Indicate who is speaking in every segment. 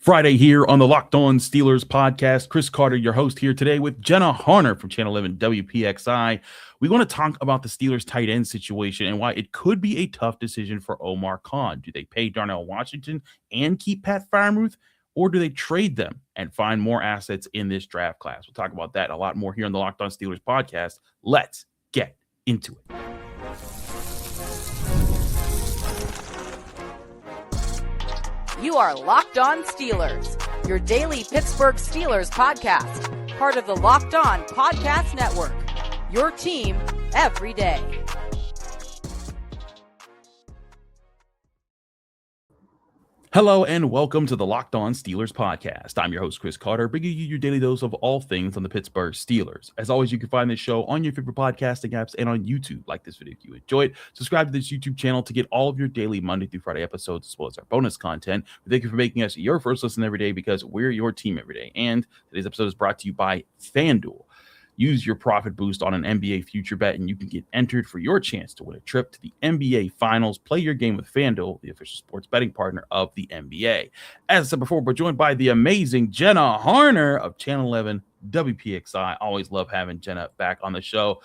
Speaker 1: Friday here on the Locked On Steelers podcast. Chris Carter, your host here today with Jenna Harner from Channel 11 WPXI. We want to talk about the Steelers tight end situation and why it could be a tough decision for Omar Khan. Do they pay Darnell Washington and keep Pat Freiermuth, or do they trade them and find more assets in this draft class? We'll talk about that and a lot more here on the Locked On Steelers podcast. Let's get into it.
Speaker 2: You are Locked On Steelers, your daily Pittsburgh Steelers podcast, part of the Locked On Podcast Network, your team every day.
Speaker 1: Hello and welcome to the Locked On Steelers podcast. I'm your host, Chris Carter, bringing you your daily dose of all things on the Pittsburgh Steelers. As always, you can find this show on your favorite podcasting apps and on YouTube. Like this video if you enjoyed. Subscribe to this YouTube channel to get all of your daily Monday through Friday episodes, as well as our bonus content. Thank you for making us your first listen every day, because we're your team every day. And today's episode is brought to you by FanDuel. Use your profit boost on an NBA future bet, and you can get entered for your chance to win a trip to the NBA Finals. Play your game with FanDuel, the official sports betting partner of the NBA. As I said before, we're joined by the amazing Jenna Harner of Channel 11 WPXI. Always love having Jenna back on the show.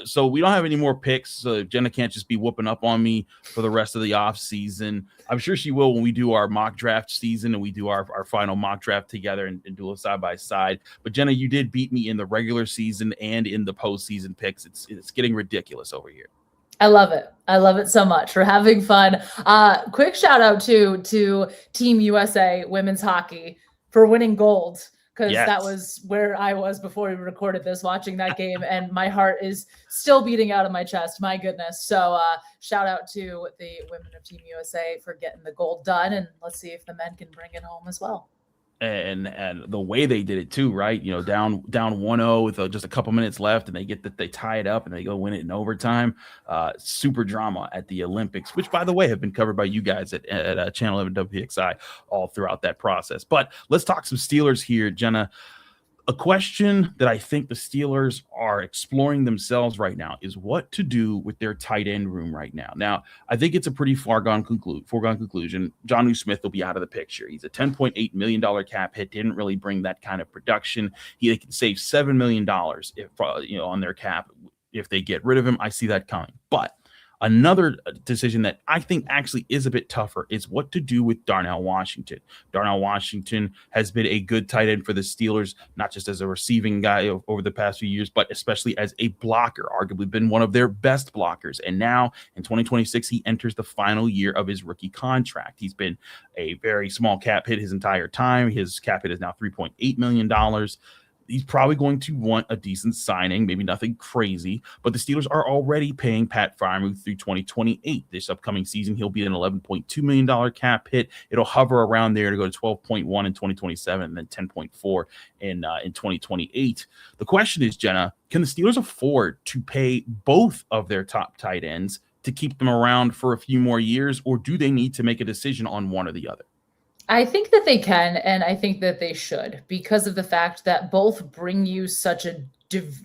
Speaker 1: So we don't have any more picks. So Jenna can't just be whooping up on me for the rest of the off season. I'm sure she will when we do our mock draft season and we do our final mock draft together and do a side by side. But Jenna, you did beat me in the regular season and in the postseason picks. It's getting ridiculous over here.
Speaker 3: I love it. I love it so much. We're having fun. Quick shout out to Team USA women's hockey for winning gold, because that was where I was before we recorded this, watching that game, and my heart is still beating out of my chest. My goodness. So shout out to the women of Team USA for getting the gold done, and let's see if the men can bring it home as well.
Speaker 1: And the way they did it too, right? You know, down 1-0 with just a couple minutes left, and they tie it up and they go win it in overtime. Super drama at the Olympics, which, by the way, have been covered by you guys at Channel 11 WPXI all throughout that process. But let's talk some Steelers here, Jenna. A question that I think the Steelers are exploring themselves right now is what to do with their tight end room right now. Now, I think it's a pretty foregone conclusion. Jonnu Smith will be out of the picture. He's a $10.8 million cap hit. Didn't really bring that kind of production. They can save $7 million if on their cap if they get rid of him. I see that coming. But another decision that I think actually is a bit tougher is what to do with Darnell Washington. Darnell Washington has been a good tight end for the Steelers, not just as a receiving guy over the past few years, but especially as a blocker, arguably been one of their best blockers. And now in 2026, he enters the final year of his rookie contract. He's been a very small cap hit his entire time. His cap hit is now $3.8 million. He's probably going to want a decent signing, maybe nothing crazy, but the Steelers are already paying Pat Freiermuth through 2028. This upcoming season, he'll be an $11.2 million cap hit. It'll hover around there to go to 12.1 in 2027 and then 10.4 in 2028. The question is, Jenna, can the Steelers afford to pay both of their top tight ends to keep them around for a few more years, or do they need to make a decision on one or the other?
Speaker 3: I think that they can, and I think that they should, because of the fact that both bring you such a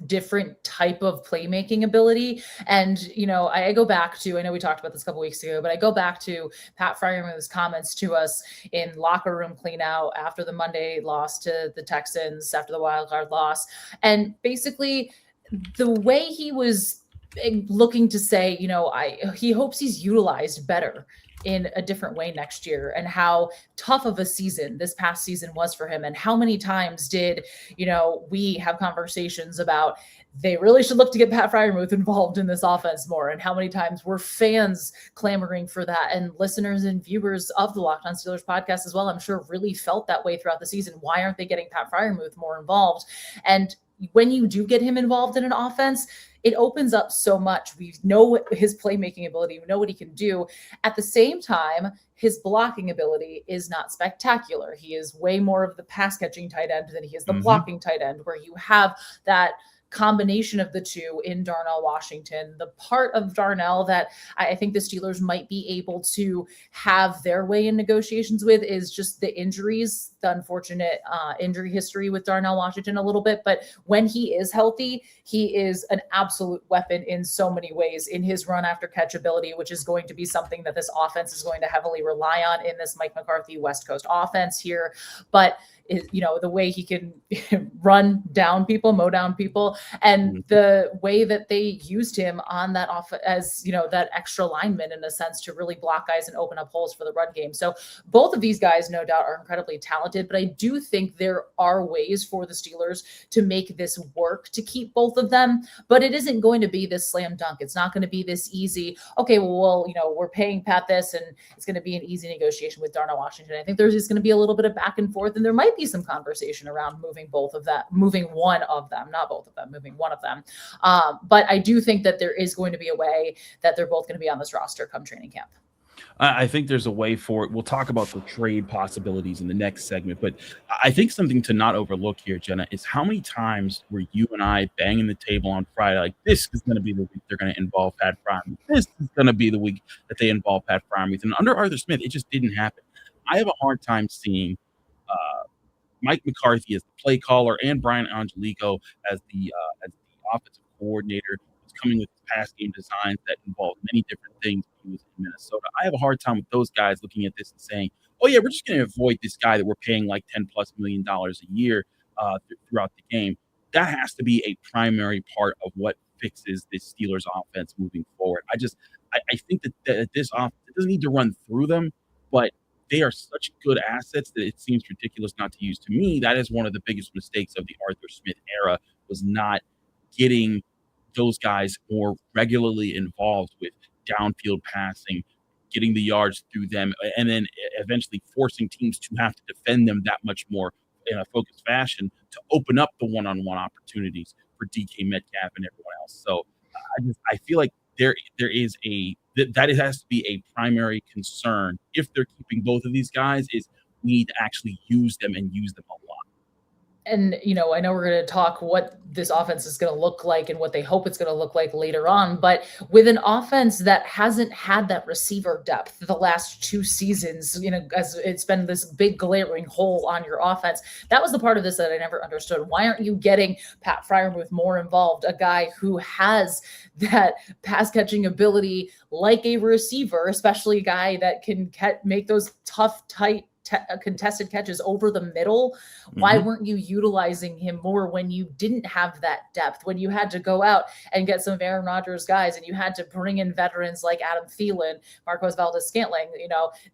Speaker 3: different type of playmaking ability. And, I go back to, I know we talked about this a couple weeks ago, but I go back to Pat Freiermuth's comments to us in locker room cleanout after the Monday loss to the Texans, after the wild card loss. And basically the way he was looking to say, he hopes he's utilized better in a different way next year, and how tough of a season this past season was for him. And how many times did, we have conversations about they really should look to get Pat Freiermuth involved in this offense more. And how many times were fans clamoring for that, and listeners and viewers of the Locked On Steelers podcast as well, I'm sure really felt that way throughout the season. Why aren't they getting Pat Freiermuth more involved? And when you do get him involved in an offense, it opens up so much. We know his playmaking ability. We know what he can do. At the same time, his blocking ability is not spectacular. He is way more of the pass catching tight end than he is the blocking tight end, where you have that combination of the two in Darnell Washington. The part of Darnell that I think the Steelers might be able to have their way in negotiations with is just the injuries, the unfortunate injury history with Darnell Washington a little bit. But when he is healthy, he is an absolute weapon in so many ways in his run after catch ability, which is going to be something that this offense is going to heavily rely on in this Mike McCarthy West Coast offense here. But the way he can run down people, mow down people, and the way that they used him on that off as, that extra lineman in a sense to really block guys and open up holes for the run game. So both of these guys, no doubt, are incredibly talented, but I do think there are ways for the Steelers to make this work to keep both of them, but it isn't going to be this slam dunk. It's not going to be this easy. Okay, well, we're paying Pat this and it's going to be an easy negotiation with Darnell Washington. I think there's just going to be a little bit of back and forth, and there might be some conversation around moving one of them, not both of them, moving one of them. But I do think that there is going to be a way that they're both going to be on this roster come training camp.
Speaker 1: I think there's a way for it. We'll talk about the trade possibilities in the next segment, but I think something to not overlook here, Jenna, is how many times were you and I banging the table on Friday, like, this is going to be the week they're going to involve Pat Freiermuth. This is going to be the week that they involve Pat Freiermuth. And under Arthur Smith, it just didn't happen. I have a hard time seeing Mike McCarthy as the play caller and Brian Angelico as the offensive coordinator, who's coming with pass game designs that involve many different things when he was in Minnesota. I have a hard time with those guys looking at this and saying, oh yeah, we're just going to avoid this guy that we're paying like $10+ million a year throughout the game. That has to be a primary part of what fixes this Steelers offense moving forward. I think that this offense, it doesn't need to run through them, but they are such good assets that it seems ridiculous not to use. To me, that is one of the biggest mistakes of the Arthur Smith era, was not getting those guys more regularly involved with downfield passing, getting the yards through them, and then eventually forcing teams to have to defend them that much more in a focused fashion to open up the one-on-one opportunities for DK Metcalf and everyone else. So I feel like there is that it has to be a primary concern if they're keeping both of these guys, is we need to actually use them and use them a lot.
Speaker 3: And, I know we're going to talk what this offense is going to look like and what they hope it's going to look like later on. But with an offense that hasn't had that receiver depth the last 2 seasons, as it's been this big glaring hole on your offense, that was the part of this that I never understood. Why aren't you getting Pat Freiermuth more involved, a guy who has that pass catching ability like a receiver, especially a guy that can make those tough, tight, contested catches over the middle? Why weren't you utilizing him more when you didn't have that depth, when you had to go out and get some of Aaron Rodgers guys and you had to bring in veterans like Adam Thielen, Marquez Valdes-Scantling?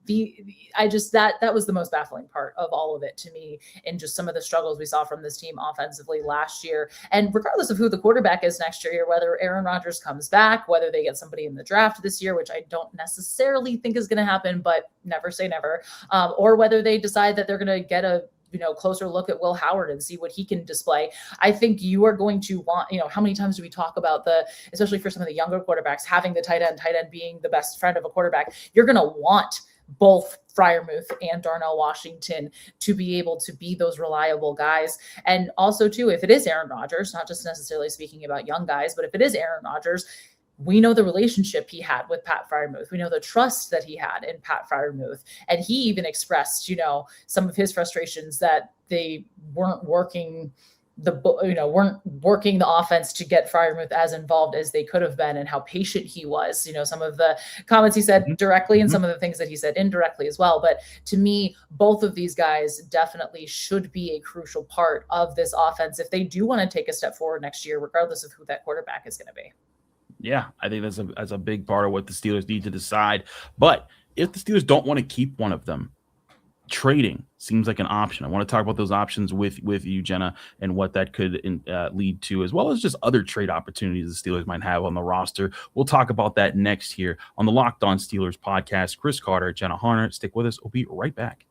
Speaker 3: That was the most baffling part of all of it to me, and just some of the struggles we saw from this team offensively last year. And regardless of who the quarterback is next year, whether Aaron Rodgers comes back, whether they get somebody in the draft this year, which I don't necessarily think is going to happen, but never say never, or whether they decide that they're going to get a closer look at Will Howard and see what he can display. I think you are going to want, how many times do we talk about especially for some of the younger quarterbacks, having the tight end being the best friend of a quarterback? You're going to want both Freiermuth and Darnell Washington to be able to be those reliable guys. And also too, if it is Aaron Rodgers, not just necessarily speaking about young guys, but if it is Aaron Rodgers, we know the relationship he had with Pat Freiermuth. We know the trust that he had in Pat Freiermuth. And he even expressed, some of his frustrations that they weren't working the offense to get Freiermuth as involved as they could have been, and how patient he was. Some of the comments he said directly and some of the things that he said indirectly as well. But to me, both of these guys definitely should be a crucial part of this offense if they do want to take a step forward next year, regardless of who that quarterback is going to be.
Speaker 1: Yeah, I think that's a big part of what the Steelers need to decide. But if the Steelers don't want to keep one of them, trading seems like an option. I want to talk about those options with you, Jenna, and what that could lead to, as well as just other trade opportunities the Steelers might have on the roster. We'll talk about that next here on the Locked On Steelers podcast. Chris Carter, Jenna Harner, stick with us. We'll be right back.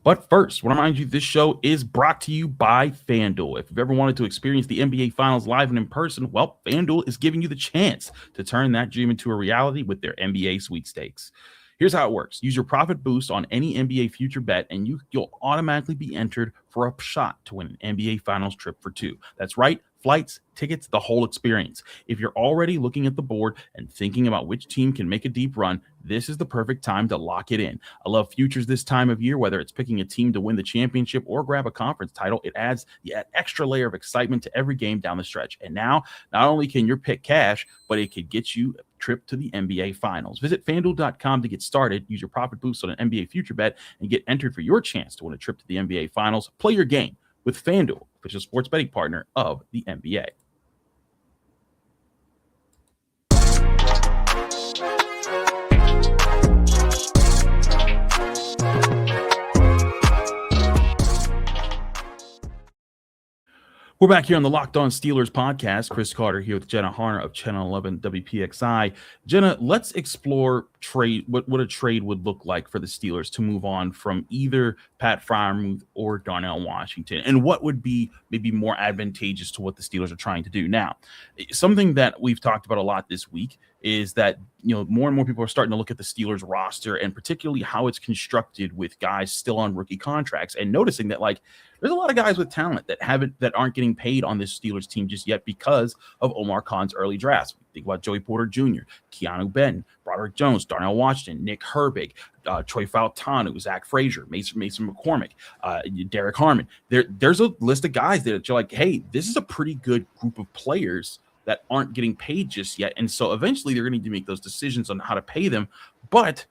Speaker 1: But first, I want to remind you, this show is brought to you by FanDuel. If you've ever wanted to experience the NBA Finals live and in person, well, FanDuel is giving you the chance to turn that dream into a reality with their NBA sweepstakes. Here's how it works. Use your profit boost on any NBA future bet, and you'll automatically be entered for a shot to win an NBA Finals trip for two. That's right. Flights, tickets, the whole experience. If you're already looking at the board and thinking about which team can make a deep run, this is the perfect time to lock it in. I love futures this time of year, whether it's picking a team to win the championship or grab a conference title. It adds the extra layer of excitement to every game down the stretch. And now, not only can your pick cash, but it could get you a trip to the NBA Finals. Visit FanDuel.com to get started. Use your profit boost on an NBA future bet and get entered for your chance to win a trip to the NBA Finals. Play your game with FanDuel, official sports betting partner of the NBA. We're back here on the Locked On Steelers podcast. Chris Carter here with Jenna Harner of Channel 11 WPXI. Jenna, let's explore what a trade would look like for the Steelers to move on from either Pat Freiermuth or Darnell Washington, and what would be maybe more advantageous to what the Steelers are trying to do. Now, something that we've talked about a lot this week is that, more and more people are starting to look at the Steelers roster and particularly how it's constructed with guys still on rookie contracts, and noticing that there's a lot of guys with talent that aren't getting paid on this Steelers team just yet because of Omar Khan's early drafts. Think about Joey Porter Jr., Keanu Benton, Broderick Jones, Darnell Washington, Nick Herbig, Troy Fautanu, Zach Frazier, Mason McCormick, Derek Harmon. There's a list of guys that you're like, hey, this is a pretty good group of players that aren't getting paid just yet. And so eventually they're going to need to make those decisions on how to pay them. But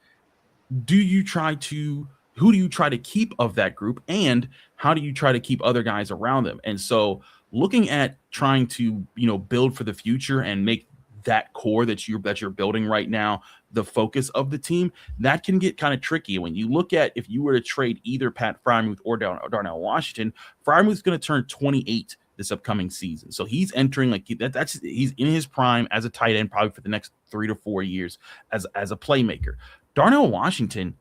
Speaker 1: who do you try to keep of that group, and how do you try to keep other guys around them? And so looking at trying to, build for the future and make that core that you're building right now the focus of the team, that can get kind of tricky. When you look at, if you were to trade either Pat Freiermuth or Darnell Washington, Freiermuth's going to turn 28 this upcoming season. So he's entering he's in his prime as a tight end, probably for the next 3 to 4 years as a playmaker. Darnell Washington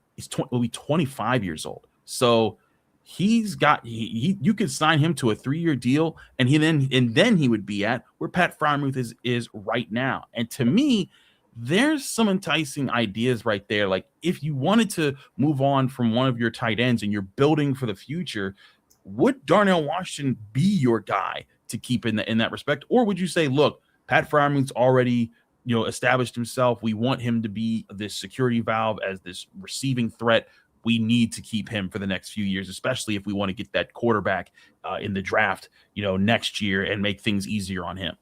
Speaker 1: will be 25 years old. So you could sign him to a 3-year deal, and then he would be at where Pat Freiermuth is right now. And to me, there's some enticing ideas right there. Like, if you wanted to move on from one of your tight ends and you're building for the future, would Darnell Washington be your guy to keep in that respect? Or would you say, look, Pat Freiermuth's already established himself. We want him to be this security valve as this receiving threat. We need to keep him for the next few years, especially if we want to get that quarterback in the draft, next year, and make things easier on him.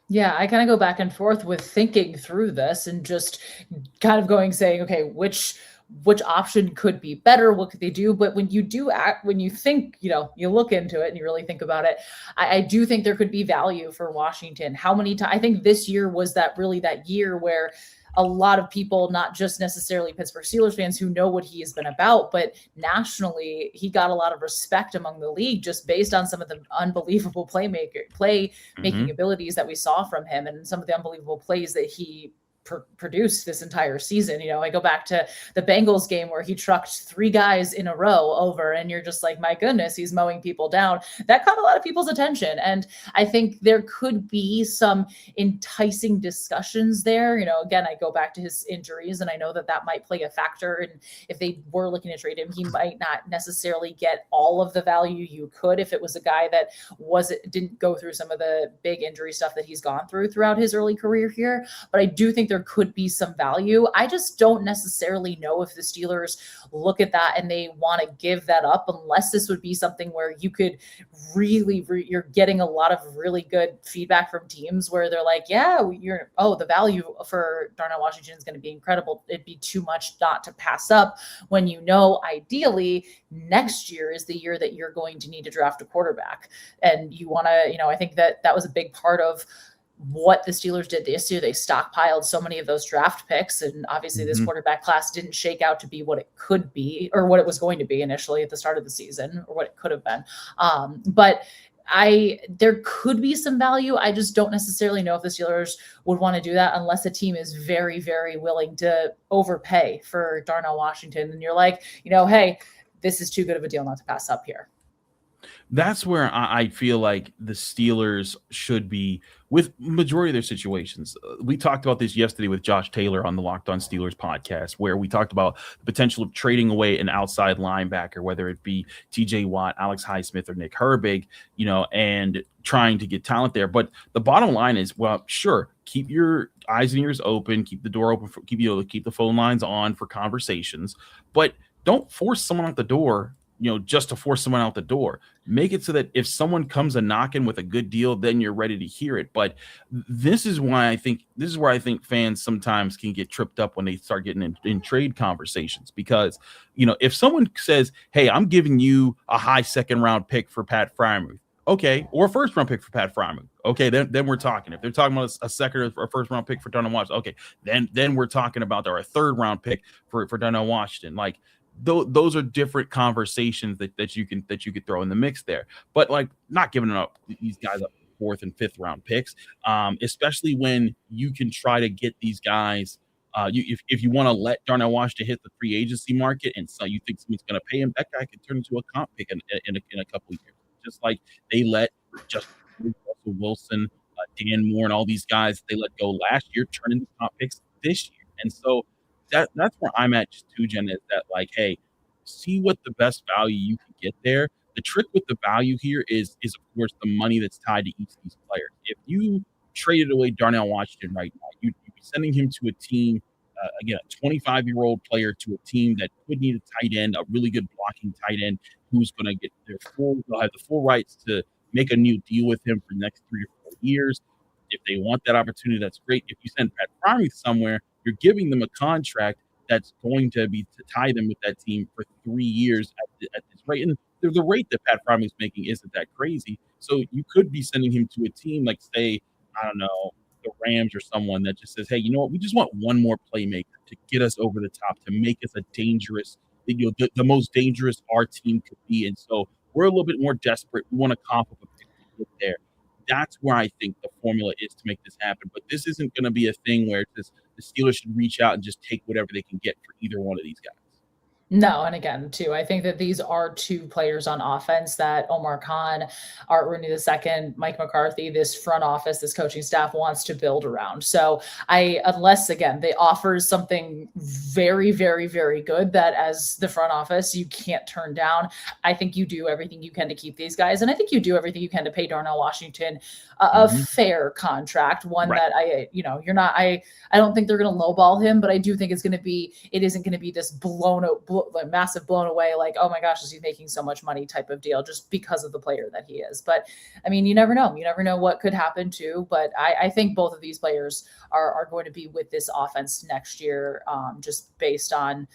Speaker 3: Yeah, I kind of go back and forth with thinking through this and just kind of saying, okay, which option could be better? What could they do? But when you think, you look into it and you really think about it, I do think there could be value for Washington. How many times? I think this year was that year where a lot of people, not just necessarily Pittsburgh Steelers fans who know what he has been about, but nationally, he got a lot of respect among the league just based on some of the unbelievable playmaking abilities that we saw from him, and some of the unbelievable plays that he produced this entire season. I go back to the Bengals game where he trucked 3 guys in a row over, and you're just like, my goodness, he's mowing people down. That caught a lot of people's attention. And I think there could be some enticing discussions there. Again, I go back to his injuries, and I know that might play a factor. And if they were looking to trade him, he might not necessarily get all of the value you could if it was a guy that didn't go through some of the big injury stuff that he's gone through throughout his early career here. But I do think there could be some value. I just don't necessarily know if the Steelers look at that and they want to give that up, unless this would be something where you could you're getting a lot of really good feedback from teams where they're like, yeah, the value for Darnell Washington is going to be incredible. It'd be too much not to pass up, when ideally next year is the year that you're going to need to draft a quarterback. And you want to, I think that was a big part of what the Steelers did this year. They stockpiled so many of those draft picks, and obviously this quarterback class didn't shake out to be what it could be, or what it was going to be initially at the start of the season, or what it could have been. But there could be some value. I just don't necessarily know if the Steelers would want to do that unless a team is very, very willing to overpay for Darnell Washington. And you're like, hey, this is too good of a deal not to pass up here.
Speaker 1: That's where I feel like the Steelers should be with majority of their situations. We talked about this yesterday with Josh Taylor on the Locked On Steelers podcast, where we talked about the potential of trading away an outside linebacker, whether it be TJ Watt, Alex Highsmith, or Nick Herbig, and trying to get talent there. But the bottom line is, well, sure, keep your eyes and ears open, keep the door open, keep the phone lines on for conversations, but don't force someone out the door, just to force someone out the door. Make it so that if someone comes a knocking with a good deal, then you're ready to hear it. But this is where I think fans sometimes can get tripped up when they start getting in trade conversations, because, if someone says, hey, I'm giving you a high second round pick for Pat Freiermuth, okay, or a first round pick for Pat Freiermuth, okay, then we're talking. If they're talking about a second or a first round pick for Darnell Washington, okay, then we're talking about a third round pick for Darnell Washington. Like, those are different conversations that you could throw in the mix there. But like, not giving up these guys up fourth and fifth round picks, especially when you can try to get these guys. If you want to let Darnell Washington hit the free agency market, and so you think someone's going to pay him, that guy could turn into a comp pick in a couple of years. Just like they let Russell Wilson, Dan Moore, and all these guys they let go last year turn into comp picks this year. And so that's where I'm at too, Jen, is that like, hey, see what the best value you can get there. The trick with the value here is of course the money that's tied to each of these players. If you traded away Darnell Washington right now, you'd be sending him to a team, again, a 25-year-old player to a team that could need a tight end, a really good blocking tight end who's going to get they'll have the full rights to make a new deal with him for the next 3 or 4 years. If they want that opportunity, that's great. If you send Pat Freiermuth somewhere, you're giving them a contract that's going to be to tie them with that team for 3 years at this rate. And the rate that Pat Freiermuth is making isn't that crazy. So you could be sending him to a team like, say, I don't know, the Rams or someone that just says, hey, you know what? We just want one more playmaker to get us over the top, to make us a dangerous, the most dangerous our team could be. And so we're a little bit more desperate. We want to cough up a pick to get there. That's where I think the formula is to make this happen. But this isn't going to be a thing where it's just, the Steelers should reach out and just take whatever they can get for either one of these guys.
Speaker 3: No, and again, too, I think that these are two players on offense that Omar Khan, Art Rooney II, Mike McCarthy, this front office, this coaching staff wants to build around. So unless, again, they offer something very, very, very good that as the front office, you can't turn down, I think you do everything you can to keep these guys. And I think you do everything you can to pay Darnell Washington a fair contract, one right. That I don't think they're going to lowball him, but I do think it isn't going to be this massive blown away, like, oh my gosh, is he making so much money type of deal just because of the player that he is. But I mean, you never know what could happen too. But I think both of these players are going to be with this offense next year, just based on,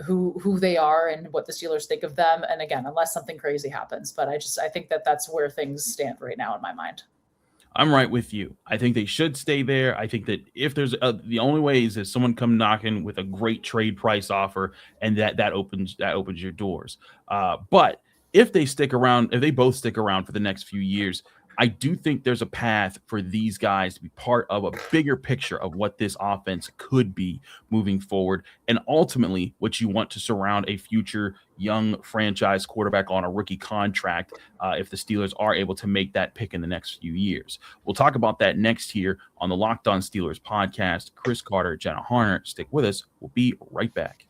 Speaker 3: who they are and what the Steelers think of them. And again, unless something crazy happens, but I think that's where things stand right now in my mind.
Speaker 1: I'm right with you. I think they should stay there. I think that if there's the only way is if someone come knocking with a great trade price offer, and that opens your doors. But if they stick around, if they both stick around for the next few years, I do think there's a path for these guys to be part of a bigger picture of what this offense could be moving forward. And ultimately, what you want to surround a future young franchise quarterback on a rookie contract if the Steelers are able to make that pick in the next few years. We'll talk about that next here on the Locked On Steelers podcast. Chris Carter, Jenna Harner, stick with us. We'll be right back.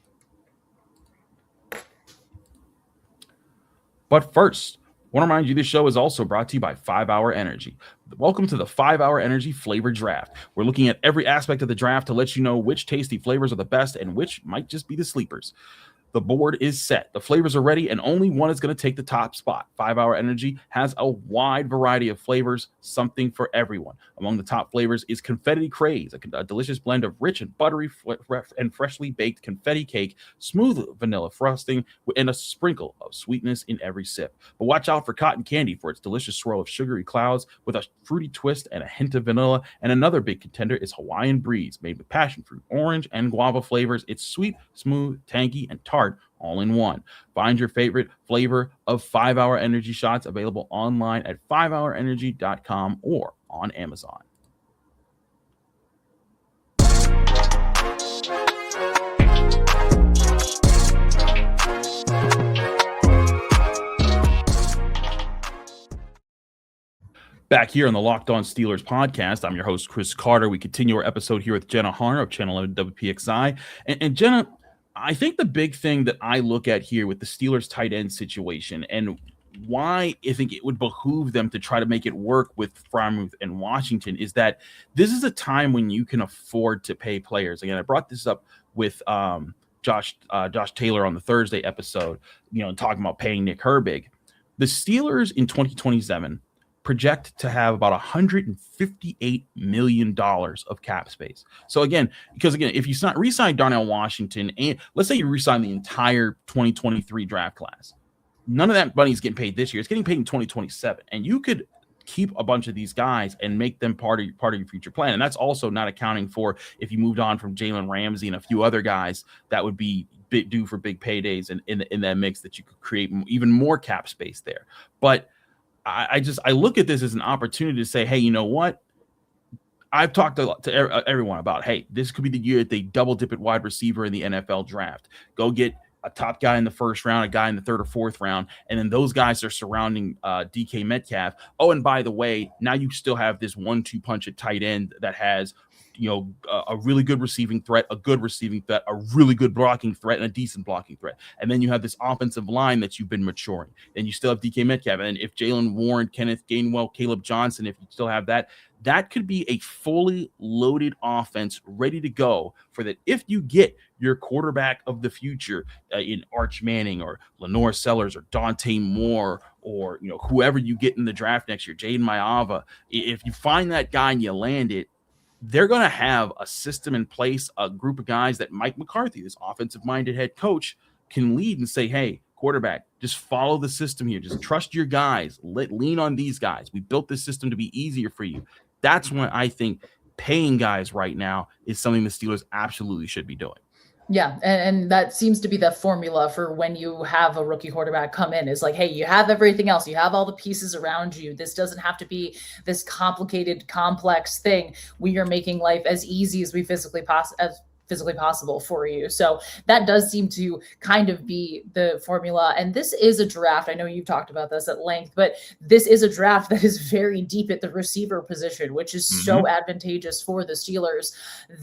Speaker 1: But first, I want to remind you this show is also brought to you by 5 Hour Energy. Welcome to the 5 Hour Energy Flavor Draft. We're looking at every aspect of the draft to let you know which tasty flavors are the best and which might just be the sleepers. The board is set. The flavors are ready, and only one is going to take the top spot. 5 Hour Energy has a wide variety of flavors, something for everyone. Among the top flavors is Confetti Craze, a delicious blend of rich and buttery and freshly baked confetti cake, smooth vanilla frosting, and a sprinkle of sweetness in every sip. But watch out for Cotton Candy for its delicious swirl of sugary clouds with a fruity twist and a hint of vanilla. And another big contender is Hawaiian Breeze, made with passion fruit, orange, and guava flavors. It's sweet, smooth, tangy, and tart, all in one. Find your favorite flavor of 5 Hour Energy shots available online at 5hourenergy.com or on Amazon. Back here on the Locked On Steelers podcast, I'm your host, Chris Carter. We continue our episode here with Jenna Harner of Channel 11 WPXI. And Jenna, I think the big thing that I look at here with the Steelers tight end situation and why I think it would behoove them to try to make it work with Freiermuth and Washington is that this is a time when you can afford to pay players. Again, I brought this up with Josh Taylor on the Thursday episode, talking about paying Nick Herbig. The Steelers in 2027 project to have about $158 million of cap space. So again, if you re-sign Darnell Washington, and let's say you re-sign the entire 2023 draft class, none of that money is getting paid this year. It's getting paid in 2027. And you could keep a bunch of these guys and make them part of your future plan. And that's also not accounting for if you moved on from Jalen Ramsey and a few other guys that would be due for big paydays and in that mix that you could create even more cap space there. But I look at this as an opportunity to say, hey, you know what? I've talked to everyone about, hey, this could be the year that they double dip at wide receiver in the NFL draft. Go get a top guy in the first round, a guy in the third or fourth round, and then those guys are surrounding DK Metcalf. Oh, and by the way, now you still have this 1-2 punch at tight end that has a really good receiving threat, a good receiving threat, a really good blocking threat, and a decent blocking threat. And then you have this offensive line that you've been maturing. Then you still have DK Metcalf. And if Jalen Warren, Kenneth Gainwell, Caleb Johnson, if you still have that, that could be a fully loaded offense ready to go for that. If you get your quarterback of the future in Arch Manning or Lenore Sellers or Dante Moore or whoever you get in the draft next year, Jaden Maiava, if you find that guy and you land it, they're going to have a system in place, a group of guys that Mike McCarthy, this offensive-minded head coach, can lead and say, hey, quarterback, just follow the system here. Just trust your guys. Lean on these guys. We built this system to be easier for you. That's when I think paying guys right now is something the Steelers absolutely should be doing.
Speaker 3: Yeah, and that seems to be the formula for when you have a rookie quarterback come in is like, hey, you have everything else. You have all the pieces around you. This doesn't have to be this complicated, complex thing. We are making life as easy as we physically possible for you. So that does seem to kind of be the formula. And this is a draft. I know you've talked about this at length, but this is a draft that is very deep at the receiver position, which is so advantageous for the Steelers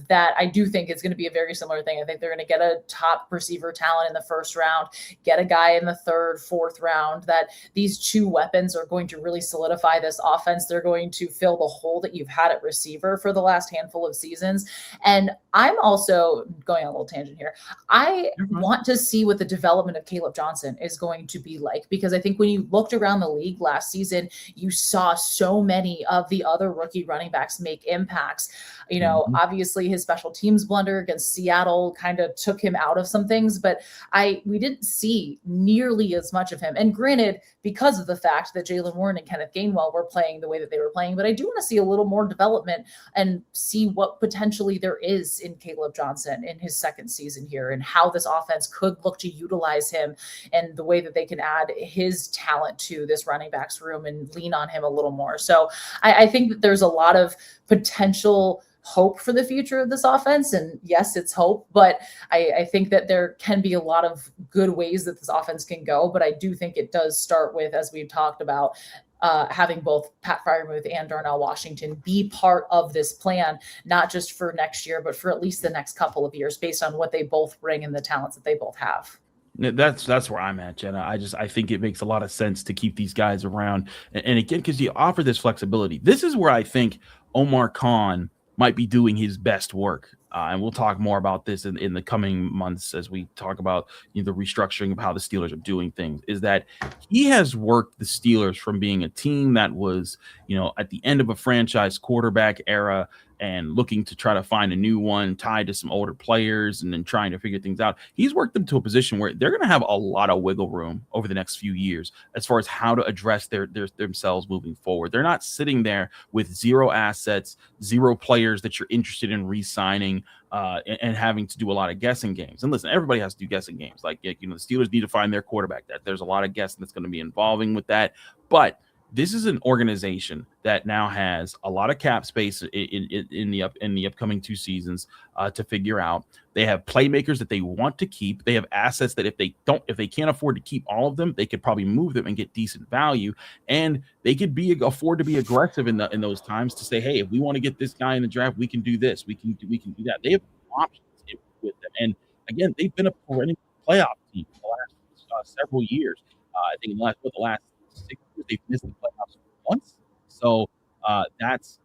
Speaker 3: that I do think it's going to be a very similar thing. I think they're going to get a top receiver talent in the first round, get a guy in the third, fourth round, that these two weapons are going to really solidify this offense. They're going to fill the hole that you've had at receiver for the last handful of seasons. And I'm also going on a little tangent here. I want to see what the development of Caleb Johnson is going to be like, because I think when you looked around the league last season, you saw so many of the other rookie running backs make impacts. Obviously his special teams blunder against Seattle kind of took him out of some things, but we didn't see nearly as much of him. And granted, because of the fact that Jalen Warren and Kenneth Gainwell were playing the way that they were playing, but I do want to see a little more development and see what potentially there is in Caleb Johnson in his second season here and how this offense could look to utilize him and the way that they can add his talent to this running backs room and lean on him a little more. So I think that there's a lot of potential hope for the future of this offense. And yes, it's hope, but I think that there can be a lot of good ways that this offense can go. But I do think it does start with, as we've talked about, having both Pat Freiermuth and Darnell Washington be part of this plan, not just for next year, but for at least the next couple of years based on what they both bring and the talents that they both have.
Speaker 1: That's where I'm at, Jenna. I think it makes a lot of sense to keep these guys around. And again, because you offer this flexibility, this is where I think Omar Khan might be doing his best work. And we'll talk more about this in the coming months as we talk about the restructuring of how the Steelers are doing things, is that he has worked the Steelers from being a team that was, at the end of a franchise quarterback era and looking to try to find a new one tied to some older players and then trying to figure things out. He's worked them to a position where they're going to have a lot of wiggle room over the next few years as far as how to address themselves moving forward. They're not sitting there with zero assets, zero players that you're interested in re-signing and having to do a lot of guessing games. And listen, everybody has to do guessing games. The Steelers need to find their quarterback. That there's a lot of guessing that's going to be involving with that. But this is an organization that now has a lot of cap space in the upcoming 2 seasons to figure out. They have playmakers that they want to keep. They have assets that if they can't afford to keep all of them, they could probably move them and get decent value. And they could afford to be aggressive in those times to say, hey, if we want to get this guy in the draft, we can do this, we can do that. They have options with them. And again, they've been a perennial playoff team for the last several years. I think in the last 6 years they've missed the playoffs once. So that's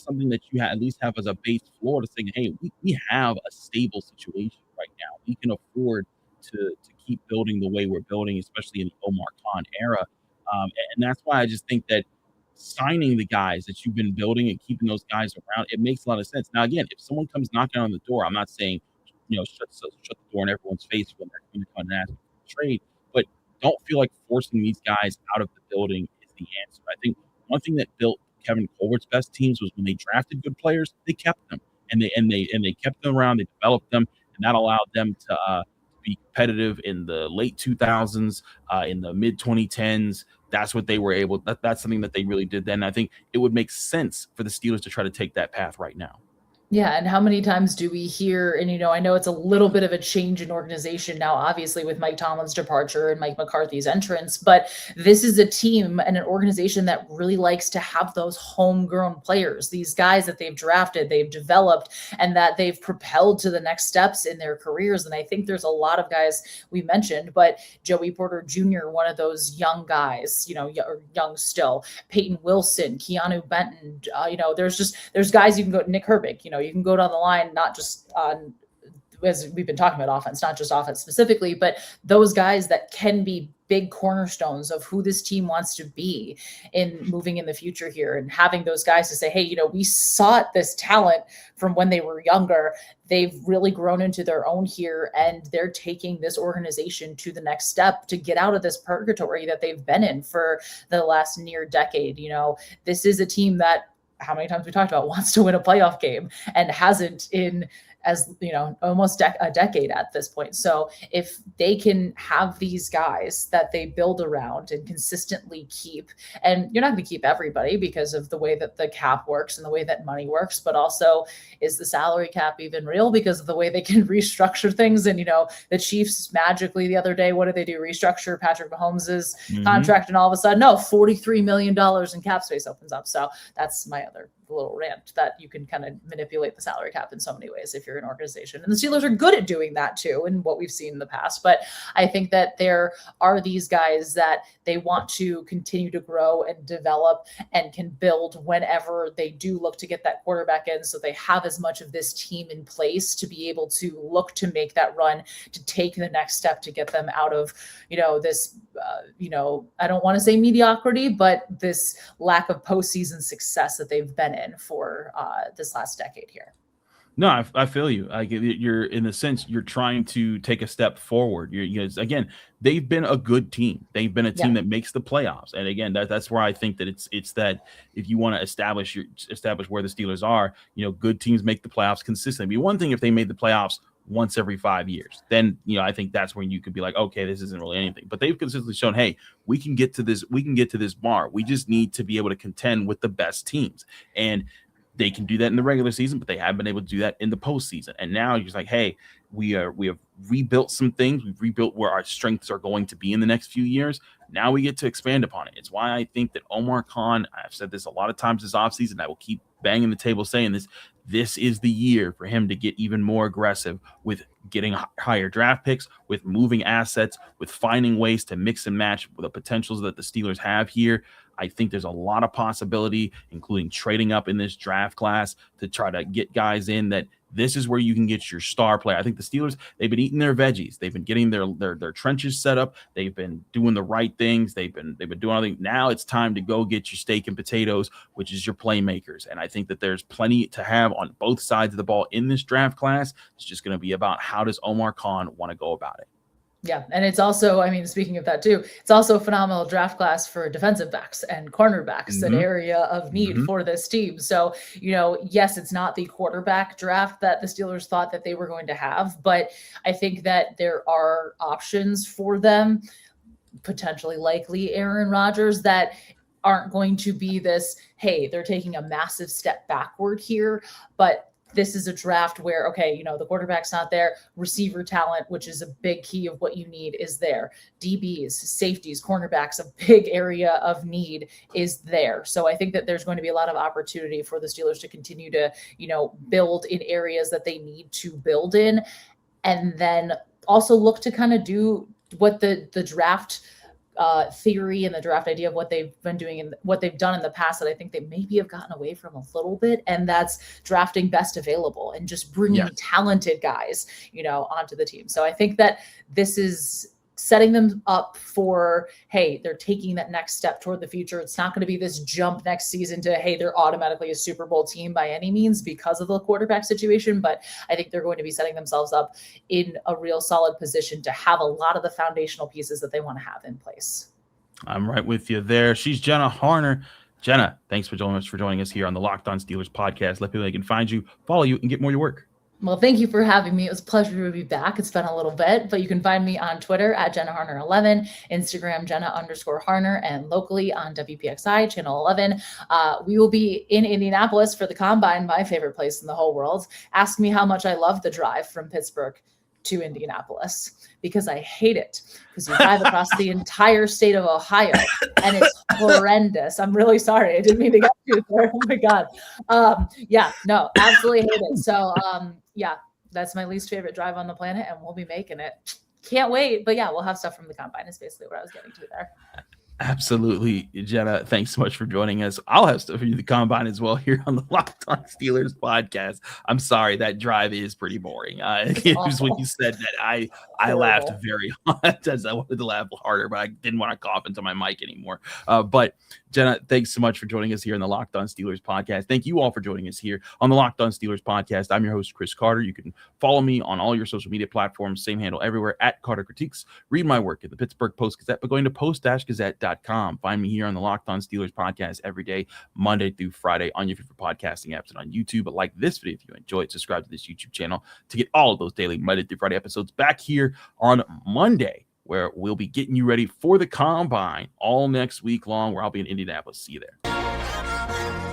Speaker 1: something that you at least have as a base floor to say, hey, we have a stable situation right now. We can afford to keep building the way we're building, especially in the Omar Khan era. And that's why I just think that signing the guys that you've been building and keeping those guys around, it makes a lot of sense. Now, again, if someone comes knocking on the door, I'm not saying, shut the door in everyone's face when they're going to come and ask for a trade, but don't feel like forcing these guys out of the building is the answer. I think one thing that built Kevin Colbert's best teams was when they drafted good players, they kept them and they kept them around, they developed them, and that allowed them to be competitive in the late 2000s, in the mid 2010s. That's what they were able. That's something that they really did then. I think it would make sense for the Steelers to try to take that path right now.
Speaker 3: Yeah. And how many times do we hear, and, I know it's a little bit of a change in organization now, obviously with Mike Tomlin's departure and Mike McCarthy's entrance, but this is a team and an organization that really likes to have those homegrown players, these guys that they've drafted, they've developed, and that they've propelled to the next steps in their careers. And I think there's a lot of guys we mentioned, but Joey Porter Jr., one of those young guys, young still, Peyton Wilson, Keanu Benton, there's guys you can go, Nick Herbig, you can go down the line, not just on, as we've been talking about offense, not just offense specifically, but those guys that can be big cornerstones of who this team wants to be in moving in the future here, and having those guys to say, hey, we sought this talent from when they were younger. They've really grown into their own here, and they're taking this organization to the next step to get out of this purgatory that they've been in for the last near decade. This is a team that, how many times we talked about, wants to win a playoff game and hasn't in almost a decade at this point. So if they can have these guys that they build around and consistently keep, and you're not going to keep everybody because of the way that the cap works and the way that money works, but also, is the salary cap even real because of the way they can restructure things? And, the Chiefs magically the other day, what did they do? Restructure Patrick Mahomes's contract, and all of a sudden, $43 million in cap space opens up. So that's my other little rant, that you can kind of manipulate the salary cap in so many ways if you're an organization. And the Steelers are good at doing that too, and what we've seen in the past. But I think that there are these guys that they want to continue to grow and develop and can build whenever they do look to get that quarterback in, so they have as much of this team in place to be able to look to make that run, to take the next step to get them out of, this, I don't want to say mediocrity, but this lack of postseason success that they've been in for this last decade here.
Speaker 1: No, I feel you. You're, in a sense, you're trying to take a step forward. Again, they've been a good team. They've been a team that makes the playoffs. And again, that's where I think that it's that if you want to establish where the Steelers are, good teams make the playoffs consistently. It'd be one thing if they made the playoffs once every 5 years. Then, I think that's when you could be like, okay, this isn't really anything. But they've consistently shown, hey, we can get to this bar. We just need to be able to contend with the best teams. And they can do that in the regular season, but they have been able to do that in the postseason. And now you're just like, hey, we have rebuilt some things. We've rebuilt where our strengths are going to be in the next few years. Now we get to expand upon it. It's why I think that Omar Khan, I've said this a lot of times this offseason, I will keep banging the table saying this is the year for him to get even more aggressive with getting higher draft picks, with moving assets, with finding ways to mix and match the potentials that the Steelers have here. I think there's a lot of possibility, including trading up in this draft class to try to get guys in that this is where you can get your star player. I think the Steelers, they've been eating their veggies. They've been getting their trenches set up. They've been doing the right things. They've been doing everything. Now it's time to go get your steak and potatoes, which is your playmakers. And I think that there's plenty to have on both sides of the ball in this draft class. It's just going to be about how does Omar Khan want to go about it.
Speaker 3: Yeah. And it's also, speaking of that too, it's also a phenomenal draft class for defensive backs and cornerbacks, an area of need for this team. So, yes, it's not the quarterback draft that the Steelers thought that they were going to have, but I think that there are options for them, potentially likely Aaron Rodgers, that aren't going to be this, hey, they're taking a massive step backward here, but this is a draft where, okay, the quarterback's not there. Receiver talent, which is a big key of what you need, is there. DBs, safeties, cornerbacks, a big area of need is there. So I think that there's going to be a lot of opportunity for the Steelers to continue to, build in areas that they need to build in. And then also look to kind of do what the draft theory and the draft idea of what they've been doing and what they've done in the past that I think they maybe have gotten away from a little bit. And that's drafting best available and just bringing talented guys, onto the team. So I think that this is setting them up for, hey, they're taking that next step toward the future. It's not going to be this jump next season to, hey, they're automatically a Super Bowl team by any means because of the quarterback situation. But I think they're going to be setting themselves up in a real solid position to have a lot of the foundational pieces that they want to have in place.
Speaker 1: I'm right with you there. She's Jenna Harner. Jenna, thanks for joining us here on the Locked On Steelers podcast. Let people know they can find you, follow you, and get more of your work.
Speaker 3: Well, thank you for having me. It was a pleasure to be back. It's been a little bit, but you can find me on Twitter at Jenna Harner 11, Instagram Jenna_Harner, and locally on WPXI channel 11. We will be in Indianapolis for the Combine, my favorite place in the whole world. Ask me how much I love the drive from Pittsburgh to Indianapolis, because I hate it, because you drive across the entire state of Ohio and it's horrendous. I'm really sorry. I didn't mean to get you there. Oh my God. Absolutely hate it. So that's my least favorite drive on the planet, and we'll be making it. Can't wait. But we'll have stuff from the Combine is basically what I was getting to there.
Speaker 1: Absolutely, Jenna. Thanks so much for joining us. I'll have stuff for you, the Combine, as well here on the Locked On Steelers podcast. I'm sorry, that drive is pretty boring. It was when you said that I laughed very hard as I wanted to laugh harder, but I didn't want to cough into my mic anymore. But Jenna, thanks so much for joining us here on the Locked On Steelers podcast. Thank you all for joining us here on the Locked On Steelers podcast. I'm your host, Chris Carter. You can follow me on all your social media platforms, same handle everywhere, at Carter Critiques. Read my work at the Pittsburgh Post-Gazette by going to post-gazette.com. Find me here on the Locked On Steelers podcast every day, Monday through Friday, on your favorite podcasting apps and on YouTube. But like this video if you enjoy it, subscribe to this YouTube channel to get all of those daily Monday through Friday episodes back here on Monday, where we'll be getting you ready for the Combine all next week long, where I'll be in Indianapolis. See you there.